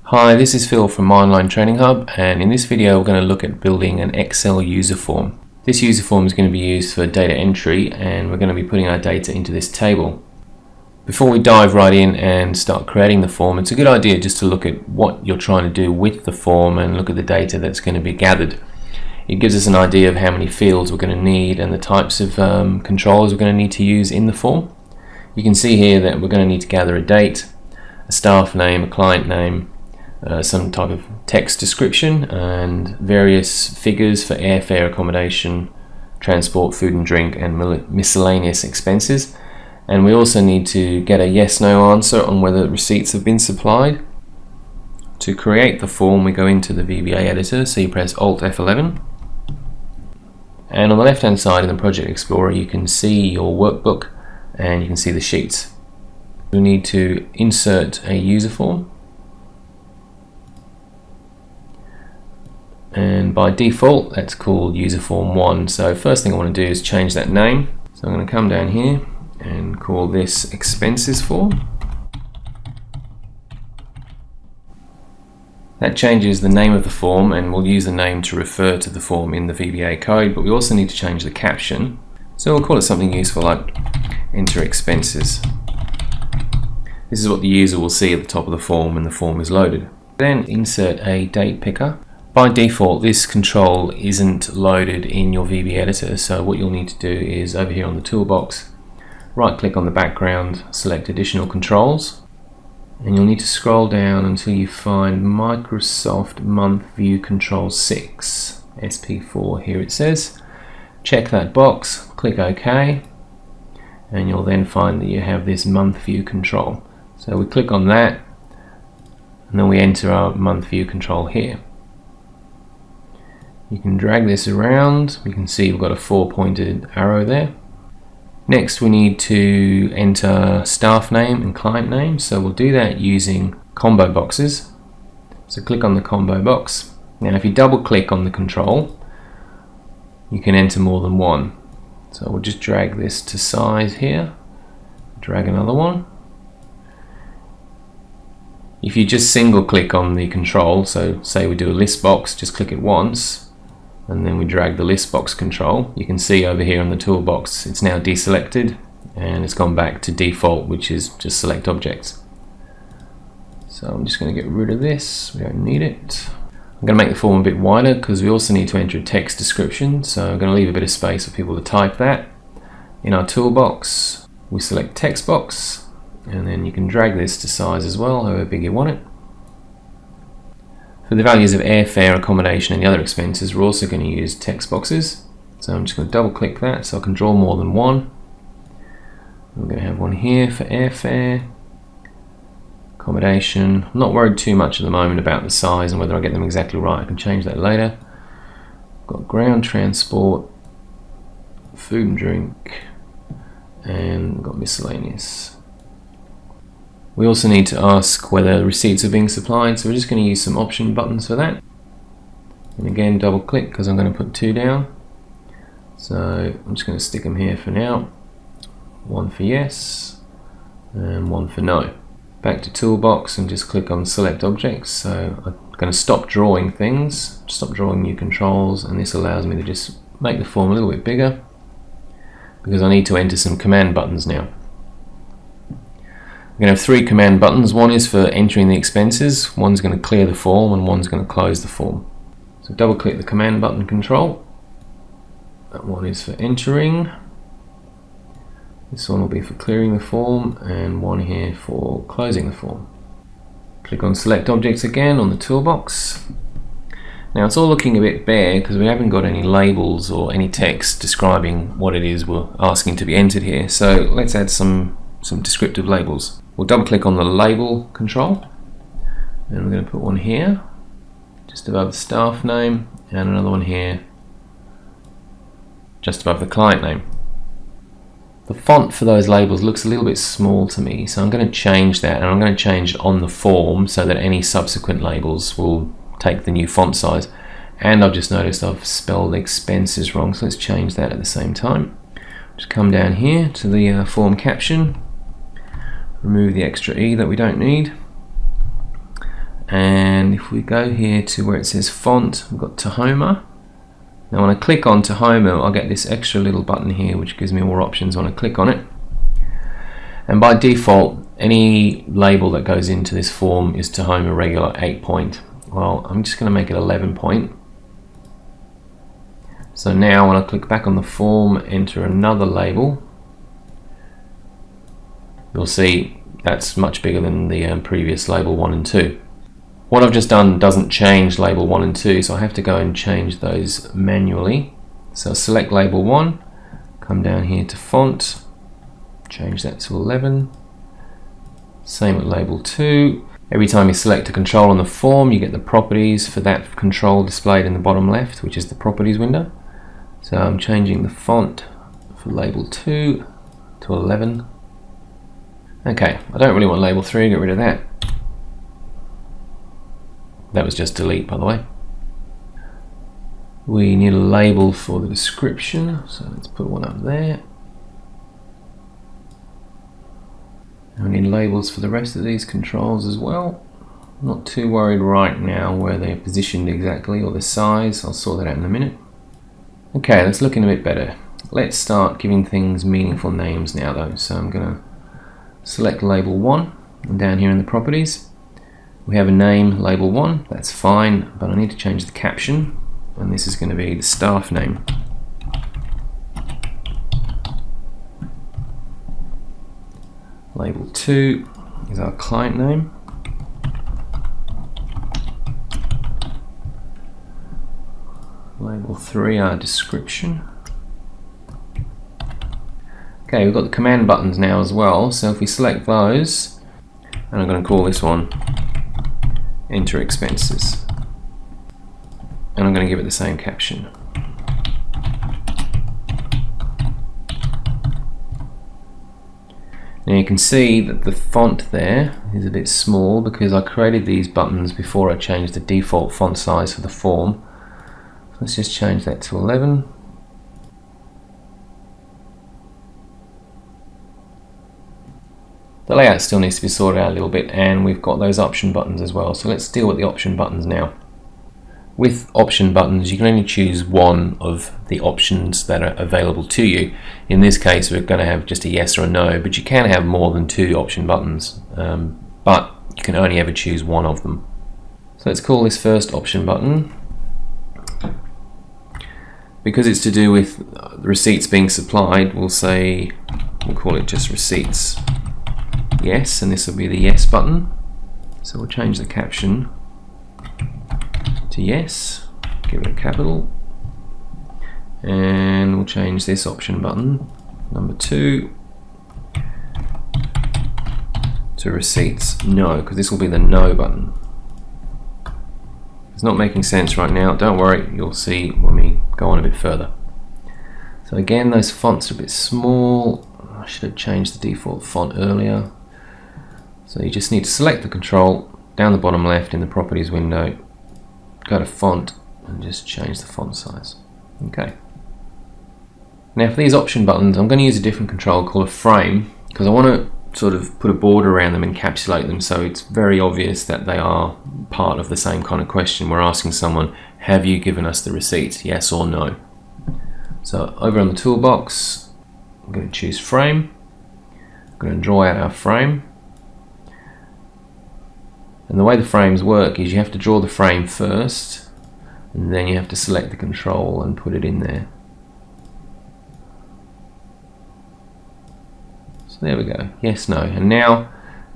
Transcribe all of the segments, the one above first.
Hi, this is Phil from My Online Training Hub, and in this video we're going to look at building an Excel user form. This user form is going to be used for data entry, and we're going to be putting our data into this table. Before we dive right in and start creating the form, it's a good idea just to look at what you're trying to do with the form and look at the data that's going to be gathered. It gives us an idea of how many fields we're going to need and the types of controls we're going to need to use in the form. You can see here that we're going to need to gather a date, a staff name, a client name, some type of text description, and various figures for airfare, accommodation, transport, food and drink, and miscellaneous expenses. And we also need to get a yes/no answer on whether receipts have been supplied. To create the form, we go into the VBA editor, so you press Alt F11. And on the left hand side in the Project Explorer you can see your workbook and you can see the sheets. We need to insert a user form. And by default that's called user form 1. So first thing I want to do is change that name. So I'm going to come down here and call this expenses form. That changes the name of the form, and we'll use the name to refer to the form in the VBA code, but we also need to change the caption. So we'll call it something useful like enter expenses. This is what the user will see at the top of the form when the form is loaded. Then insert a date picker. By default this control isn't loaded in your VB editor, so what you'll need to do is over here on the toolbox, right click on the background, select additional controls, and you'll need to scroll down until you find Microsoft Month View Control 6, SP4 here it says. Check that box, click OK, and you'll then find that you have this month view control. So we click on that and then we enter our month view control here. You can drag this around, you can see we've got a 4-pointed arrow there. Next we need to enter staff name and client name, so we'll do that using combo boxes. So click on the combo box. Now if you double click on the control you can enter more than one. So we'll just drag this to size here, drag another one. If you just single click on the control, so say we do a list box, just click it once and then we drag the list box control, you can see over here on the toolbox it's now deselected and it's gone back to default, which is just select objects. So I'm just going to get rid of this, we don't need it. I'm going to make the form a bit wider because we also need to enter a text description, so I'm going to leave a bit of space for people to type that. In our toolbox we select text box and then you can drag this to size as well, however big you want it. For the values of airfare, accommodation and the other expenses we're also going to use text boxes. So I'm just going to double click that so I can draw more than one. I'm going to have one here for airfare, accommodation. I'm not worried too much at the moment about the size and whether I get them exactly right, I can change that later. I've got ground transport, food and drink, and I've got miscellaneous. We also need to ask whether receipts are being supplied, so we're just going to use some option buttons for that. And again double click because I'm going to put 2 down. So I'm just going to stick them here for now. One for yes and one for no. Back to toolbox and just click on select objects. So I'm going to stop drawing things, stop drawing new controls, and this allows me to just make the form a little bit bigger because I need to enter some command buttons now. We're going to have 3 command buttons. One is for entering the expenses, one's going to clear the form, and one's going to close the form. So double click the command button control. That one is for entering. This one will be for clearing the form, and one here for closing the form. Click on select objects again on the toolbox. Now it's all looking a bit bare because we haven't got any labels or any text describing what it is we're asking to be entered here. So let's add some descriptive labels. We'll double click on the label control and we're going to put one here just above the staff name and another one here just above the client name. The font for those labels looks a little bit small to me, so I'm going to change that, and I'm going to change it on the form so that any subsequent labels will take the new font size. And I've just noticed I've spelled expenses wrong, so let's change that at the same time. Just come down here to the form caption, remove the extra E that we don't need, And if we go here to where it says font, we've got Tahoma. Now when I click on Tahoma, I'll get this extra little button here which gives me more options when I click on it. And by default, any label that goes into this form is Tahoma regular 8 point. Well, I'm just going to make it 11 point. So now when I click back on the form, enter another label, you'll see that's much bigger than the previous label 1 and 2. What I've just done doesn't change label 1 and 2, so I have to go and change those manually. So select label 1, come down here to font, change that to 11. Same with label 2. Every time you select a control on the form, you get the properties for that control displayed in the bottom left, which is the properties window. So I'm changing the font for label 2 to 11. Okay, I don't really want label 3, get rid of that. That was just delete, by the way. We need a label for the description, so let's put one up there. And we need labels for the rest of these controls as well. Not too worried right now where they're positioned exactly or the size. I'll sort that out in a minute. Okay, that's looking a bit better. Let's start giving things meaningful names now though. So I'm going to select label 1 and down here in the properties we have a name, label 1, that's fine, but I need to change the caption, and this is going to be the staff name. Label 2 is our client name. Label 3 our description. Okay, we've got the command buttons now as well, so if we select those, and I'm going to call this one enter expenses, and I'm going to give it the same caption. Now you can see that the font there is a bit small because I created these buttons before I changed the default font size for the form. So let's just change that to 11. The layout still needs to be sorted out a little bit, and we've got those option buttons as well. So let's deal with the option buttons now. With option buttons, you can only choose one of the options that are available to you. In this case, we're going to have just a yes or a no, but you can have more than 2 option buttons, but you can only ever choose one of them. So let's call this first option button. Because it's to do with the receipts being supplied, we'll call it just receipts. Yes, and this will be the yes button. So we'll change the caption to yes, give it a capital, and we'll change this option button, number 2, to receipts no, because this will be the no button. It's not making sense right now, don't worry, you'll see when we go on a bit further. So again, those fonts are a bit small. I should have changed the default font earlier. So you just need to select the control down the bottom left in the properties window, go to font and just change the font size. Okay. Now for these option buttons, I'm going to use a different control called a frame, because I want to sort of put a border around them, encapsulate them, so it's very obvious that they are part of the same kind of question. We're asking someone, have you given us the receipt, yes or no? So over on the toolbox, I'm going to choose frame. I'm going to draw out our frame. And the way the frames work is you have to draw the frame first, and then you have to select the control and put it in there. So there we go, yes, no. And now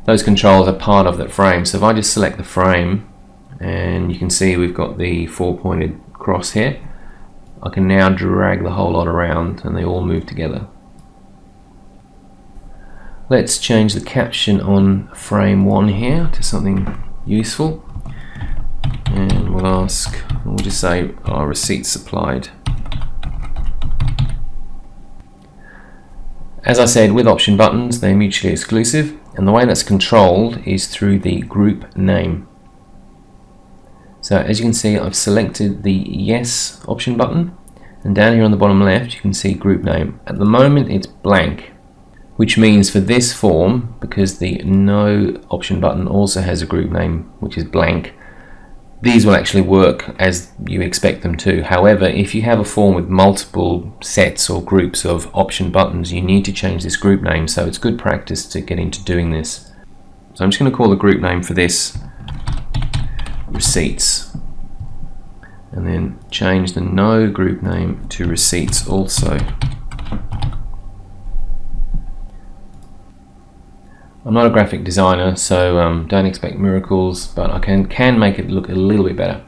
those controls are part of that frame. So if I just select the frame, and you can see we've got the 4-pointed cross here, I can now drag the whole lot around and they all move together. Let's change the caption on frame 1 here to something useful, and we'll just say receipts supplied. As I said, with option buttons, they're mutually exclusive, and the way that's controlled is through the group name. So as you can see, I've selected the yes option button, and down here on the bottom left you can see group name. At the moment it's blank. which means for this form, because the no option button also has a group name which is blank, these will actually work as you expect them to. However, if you have a form with multiple sets or groups of option buttons, you need to change this group name, so it's good practice to get into doing this. So I'm just going to call the group name for this receipts, and then change the no group name to receipts also. I'm not a graphic designer, so don't expect miracles, but I can make it look a little bit better.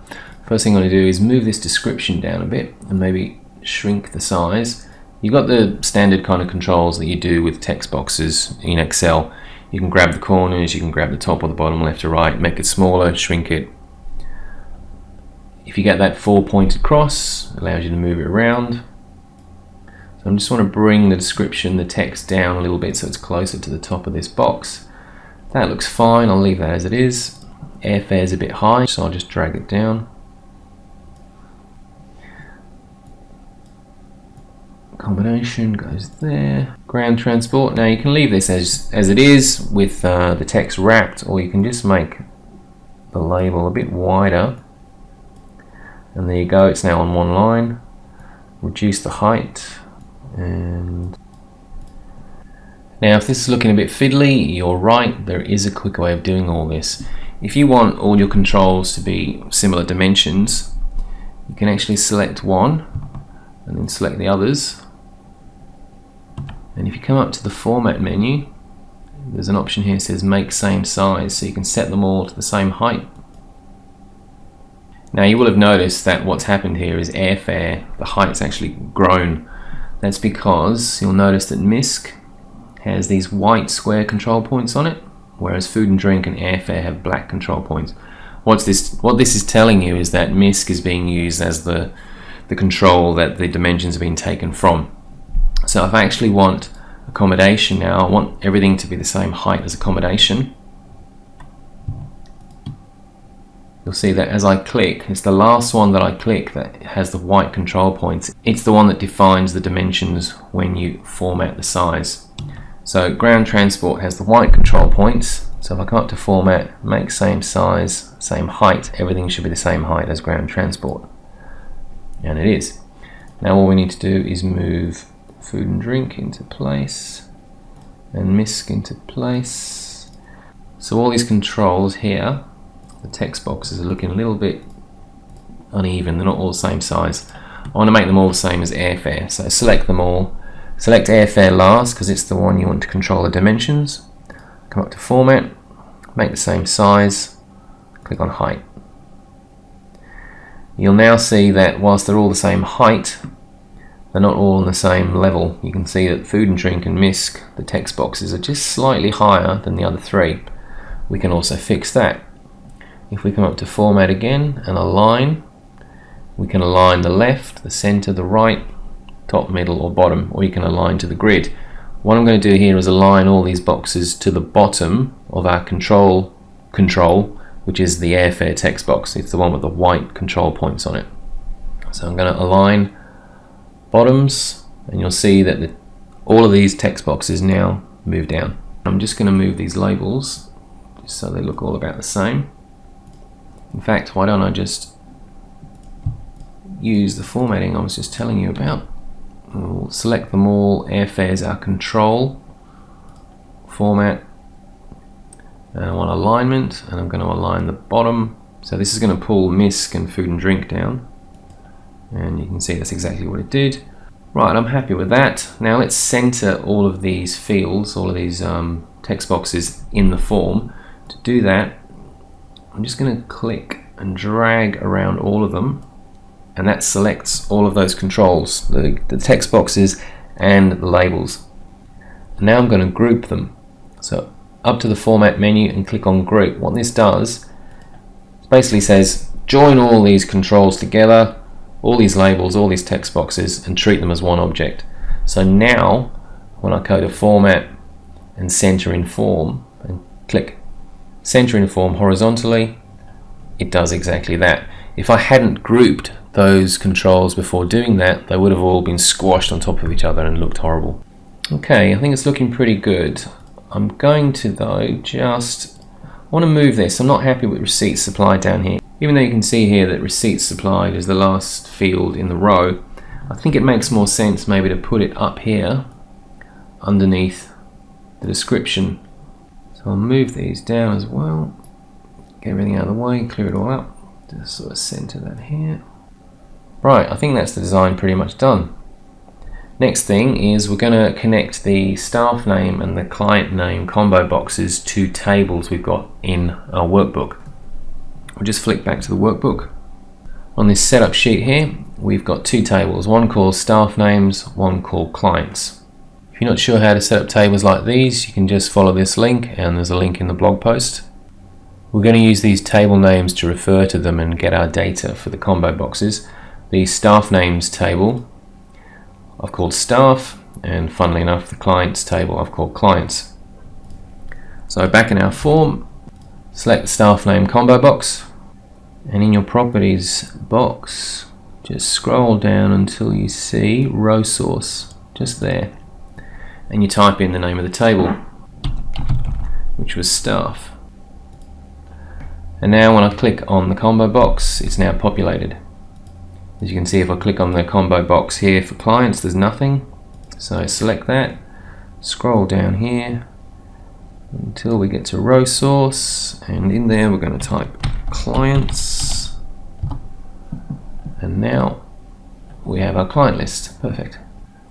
First thing I'm going to do is move this description down a bit and maybe shrink the size. You've got the standard kind of controls that you do with text boxes in Excel. You can grab the corners, you can grab the top or the bottom, left or right, make it smaller, shrink it. If you get that 4 pointed cross, it allows you to move it around. So I just want to bring the description, the text down a little bit so it's closer to the top of this box. That looks fine, I'll leave that as it is. Airfare is a bit high, so I'll just drag it down. Accommodation goes there. Ground transport, now you can leave this as it is with the text wrapped, or you can just make the label a bit wider. And there you go, it's now on one line. Reduce the height. And now if this is looking a bit fiddly, you're right, there is a quick way of doing all this. If you want all your controls to be similar dimensions, you can actually select one and then select the others, and if you come up to the format menu, there's an option here that says make same size, so you can set them all to the same height. Now you will have noticed that what's happened here is airfare, the height's actually grown. That's because you'll notice that MISC has these white square control points on it, whereas food and drink and airfare have black control points. What this is telling you is that MISC is being used as the control that the dimensions have been taken from. So if I actually want accommodation now, I want everything to be the same height as accommodation. You'll see that as I click, it's the last one that I click that has the white control points. It's the one that defines the dimensions when you format the size. So ground transport has the white control points. So if I come up to format, make same size, same height, everything should be the same height as ground transport. And it is. Now all we need to do is move food and drink into place and MISC into place. So all these controls here, the text boxes are looking a little bit uneven, they're not all the same size. I want to make them all the same as airfare, so select them all. Select airfare last because it's the one you want to control the dimensions. Come up to format, make the same size, click on height. You'll now see that whilst they're all the same height, they're not all on the same level. You can see that food and drink and MISC, the text boxes, are just slightly higher than the other three. We can also fix that. If we come up to format again and align, we can align the left, the center, the right, top, middle or bottom, or you can align to the grid. What I'm going to do here is align all these boxes to the bottom of our control, which is the airfare text box. It's the one with the white control points on it. So I'm going to align bottoms, and you'll see that all of these text boxes now move down. I'm just going to move these labels just so they look all about the same. In fact, why don't I just use the formatting I was just telling you about. We'll select them all, airfare is our control, format, and I want alignment, and I'm going to align the bottom. So this is going to pull MISC and food and drink down, and you can see that's exactly what it did. Right, I'm happy with that. Now let's center all of these fields, all of these text boxes in the form. To do that, I'm just going to click and drag around all of them, and that selects all of those controls, the text boxes and the labels. And now I'm going to group them. So up to the format menu and click on group. What this does, it basically says join all these controls together, all these labels, all these text boxes, and treat them as one object. So now when I go to format and center in form and click center in form horizontally, it does exactly that. If I hadn't grouped those controls before doing that, they would have all been squashed on top of each other and looked horrible. Okay, I think it's looking pretty good. I'm going to though just want to move this. I'm not happy with receipts supplied down here. Even though you can see here that receipts supplied is the last field in the row, I think it makes more sense maybe to put it up here underneath the description. So I'll move these down as well, get everything out of the way, clear it all up, just sort of center that here. Right, I think that's the design pretty much done. Next thing is we're going to connect the staff name and the client name combo boxes to tables we've got in our workbook. We'll just flick back to the workbook. On this setup sheet here, we've got two tables, one called staff names, one called clients. If you're not sure how to set up tables like these, you can just follow this link, and there's a link in the blog post. We're going to use these table names to refer to them and get our data for the combo boxes. The staff names table I've called staff, and funnily enough the clients table I've called clients. So back in our form, select the staff name combo box, and in your properties box just scroll down until you see row source, just there, and you type in the name of the table, which was staff. And now when I click on the combo box, it's now populated. As you can see, if I click on the combo box here for clients, there's nothing. So select that, scroll down here until we get to row source, and in there we're going to type clients, and now we have our client list. Perfect.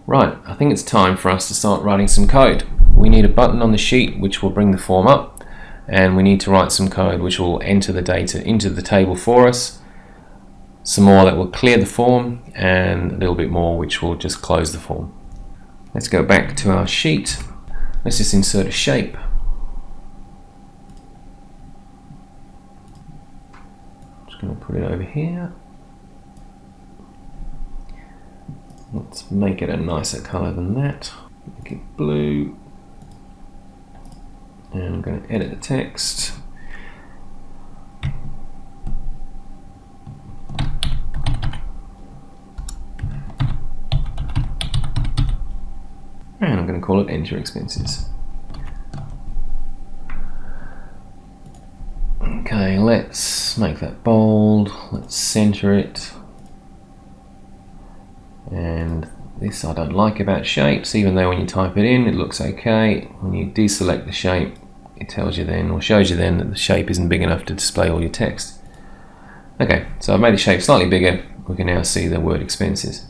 Right, I think it's time for us to start writing some code. We need a button on the sheet which will bring the form up, and we need to write some code which will enter the data into the table for us. Some more that will clear the form, and a little bit more which will just close the form. Let's go back to our sheet. Let's just insert a shape. Just going to put it over here. Let's make it a nicer color than that. Make it blue. And I'm going to edit the text. And I'm going to call it enter expenses. Okay, let's make that bold. Let's center it. And this I don't like about shapes, even though when you type it in, it looks okay. When you deselect the shape, it tells you then, or shows you then, that the shape isn't big enough to display all your text. Okay, so I've made the shape slightly bigger. We can now see the word expenses.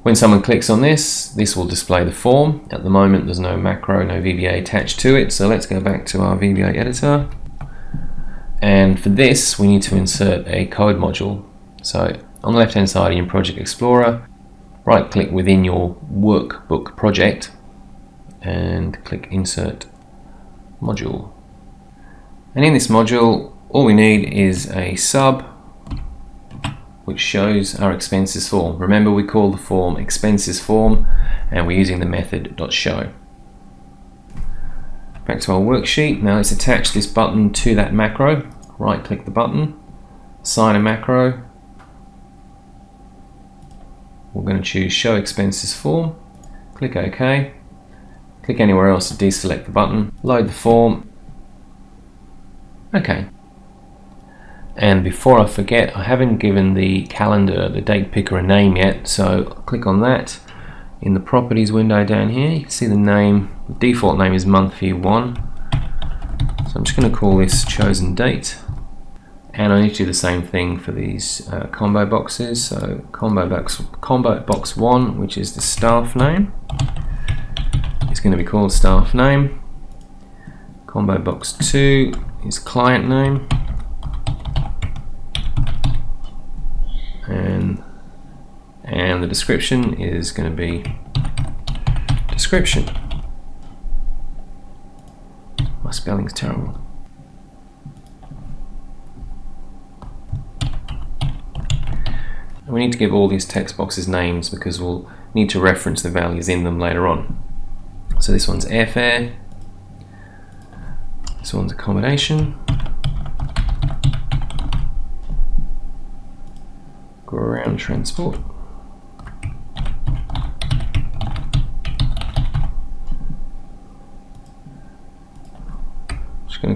When someone clicks on this, this will display the form. At the moment there's no macro, no VBA attached to it, so let's go back to our VBA editor. And for this we need to insert a code module. So on the left hand side in your Project Explorer, right click within your workbook project and click insert module. And in this module all we need is a sub which shows our expenses form. Remember, we call the form expenses form, and we're using the method .show. Back to our worksheet. Now let's attach this button to that macro. Right click the button, assign a macro. We're going to choose show expenses form, click OK, click anywhere else to deselect the button, load the form. Okay. And before I forget, I haven't given the calendar, the date picker, a name yet, so I'll click on that. In the properties window down here, you can see the name. The default name is month view 1. So I'm just going to call this chosen date. And I need to do the same thing for these combo boxes. So combo box 1, which is the staff name, is going to be called staff name. Combo box 2 is client name. And the description is going to be description. My spelling's terrible. And we need to give all these text boxes names because we'll need to reference the values in them later on. So this one's airfare, this one's accommodation, ground transport,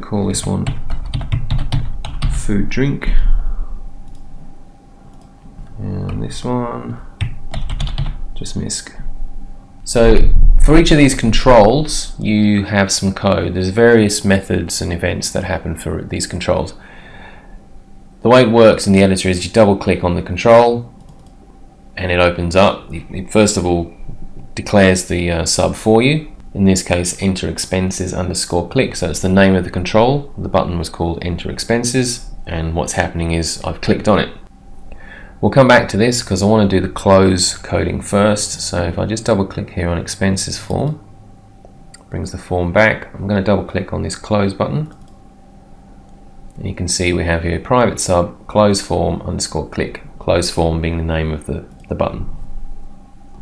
call this one food drink, and this one just misc. So for each of these controls you have some code. There's various methods and events that happen for these controls. The way it works in the editor is you double click on the control and it opens up. It first of all declares the sub for you. In this case, enter expenses _ click. So it's the name of the control. The button was called enter expenses, and what's happening is I've clicked on it. We'll come back to this because I want to do the close coding first. So if I just double click here on expenses form, it brings the form back. I'm going to double click on this close button. And you can see we have here private sub close form _ click. Close form being the name of the button.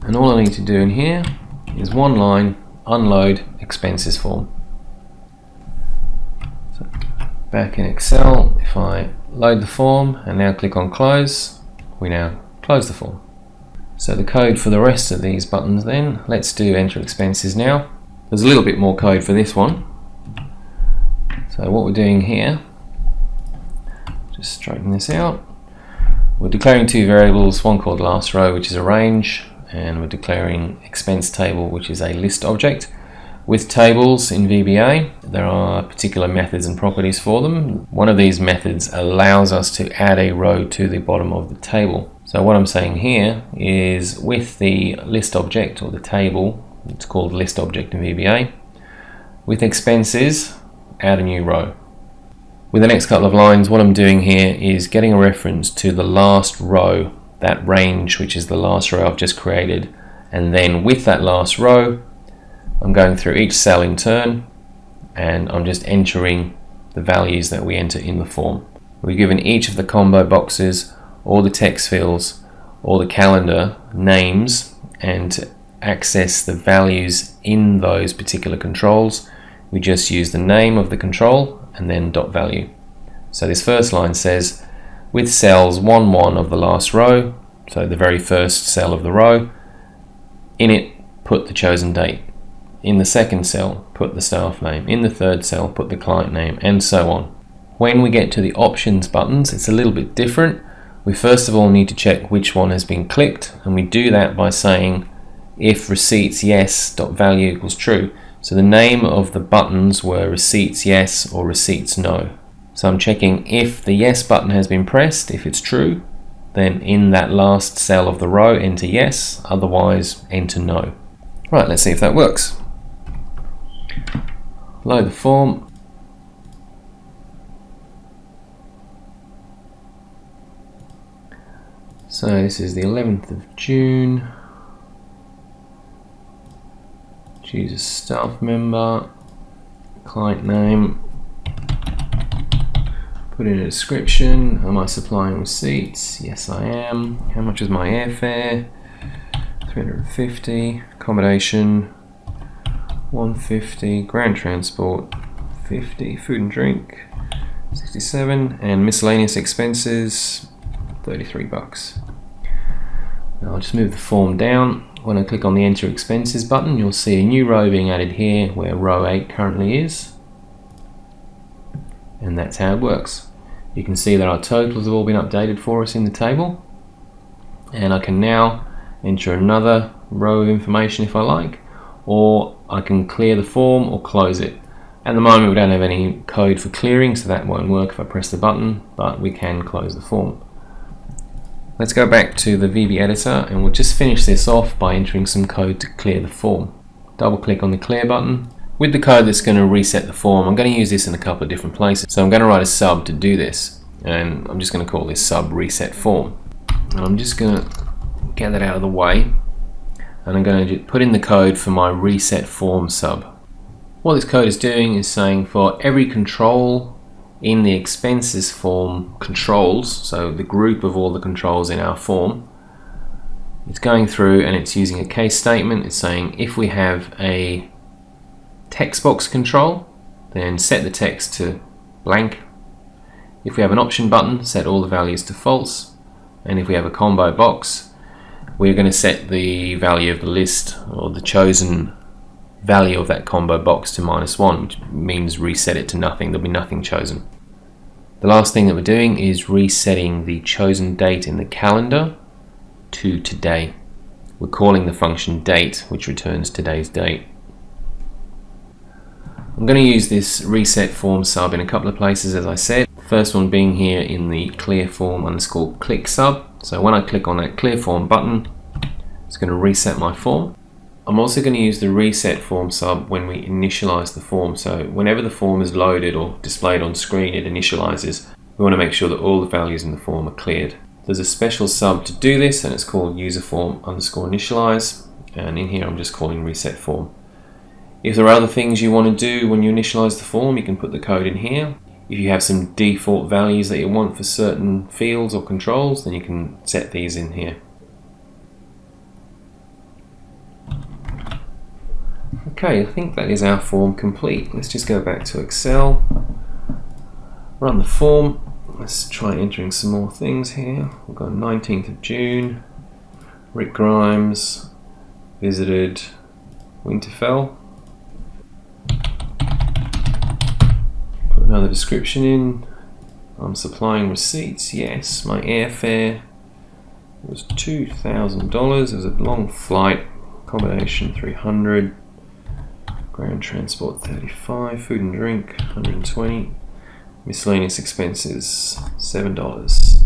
And all I need to do in here is one line, unload expenses form. So back in Excel, if I load the form and now click on close, we now close the form. So the code for the rest of these buttons then, let's do enter expenses now. There's a little bit more code for this one. So what we're doing here, just straighten this out. We're declaring two variables, one called last row, which is a range, and we're declaring expense table, which is a list object. With tables in VBA, there are particular methods and properties for them. One of these methods allows us to add a row to the bottom of the table. So what I'm saying here is with the list object or the table, it's called list object in VBA, with expenses, add a new row. With the next couple of lines, what I'm doing here is getting a reference to the last row, that range, which is the last row I've just created, and then with that last row, I'm going through each cell in turn and I'm just entering the values that we enter in the form. We're given each of the combo boxes, all the text fields, all the calendar names, and to access the values in those particular controls, we just use the name of the control and then dot value. So this first line says with cells 1, 1 of the last row, so the very first cell of the row, in it put the chosen date. In the second cell, put the staff name. In the third cell, put the client name, and so on. When we get to the options buttons, it's a little bit different. We first of all need to check which one has been clicked, and we do that by saying if receipts yes dot value equals true. So the name of the buttons were receipts yes or receipts no. So I'm checking if the yes button has been pressed. If it's true, then in that last cell of the row, enter yes, otherwise enter no. Right, let's see if that works. Load the form. So this is the 11th of June. Choose a staff member, client name, put in a description. Am I supplying receipts? Yes, I am. How much is my airfare? 350. Accommodation 150. Ground transport 50. Food and drink 67. And miscellaneous expenses 33 bucks. Now I'll just move the form down. When I click on the enter expenses button, you'll see a new row being added here where row 8 currently is. And that's how it works. You can see that our totals have all been updated for us in the table. And I can now enter another row of information if I like, or I can clear the form or close it. At the moment we don't have any code for clearing, so that won't work if I press the button, but we can close the form. Let's go back to the VB editor and we'll just finish this off by entering some code to clear the form. Double click on the clear button. With the code that's going to reset the form, I'm going to use this in a couple of different places. So I'm going to write a sub to do this, and I'm just going to call this sub reset form. And I'm just going to get that out of the way, and I'm going to put in the code for my reset form sub. What this code is doing is saying for every control in the expenses form controls, so the group of all the controls in our form, it's going through and it's using a case statement. It's saying if we have a text box control, then set the text to blank. If we have an option button, set all the values to false. And if we have a combo box, we're going to set the value of the list or the chosen value of that combo box to -1, which means reset it to nothing. There'll be nothing chosen. The last thing that we're doing is resetting the chosen date in the calendar to today. We're calling the function date, which returns today's date. I'm going to use this reset form sub in a couple of places, as I said. First one being here in the clearform_click sub. So when I click on that clearform button, it's going to reset my form. I'm also going to use the reset form sub when we initialize the form. So whenever the form is loaded or displayed on screen, it initializes. We want to make sure that all the values in the form are cleared. There's a special sub to do this, and it's called Userform_initialize. And in here, I'm just calling reset form. If there are other things you want to do when you initialize the form, you can put the code in here. If you have some default values that you want for certain fields or controls, then you can set these in here. Okay, I think that is our form complete. Let's just go back to Excel, run the form. Let's try entering some more things here. We've got 19th of June, Rick Grimes, visited Winterfell. Put another description in. I'm supplying receipts, yes. My airfare was $2,000. It was a long flight, accommodation $300. Ground transport $35, food and drink $120, miscellaneous expenses $7.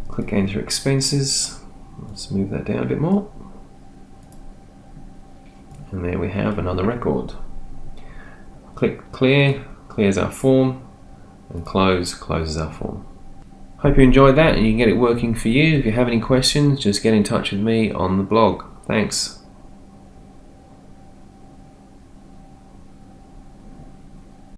Click enter expenses. Let's move that down a bit more. And there we have another record. Click clear, clears our form, and close, closes our form. Hope you enjoyed that and you can get it working for you. If you have any questions, just get in touch with me on the blog. Thanks.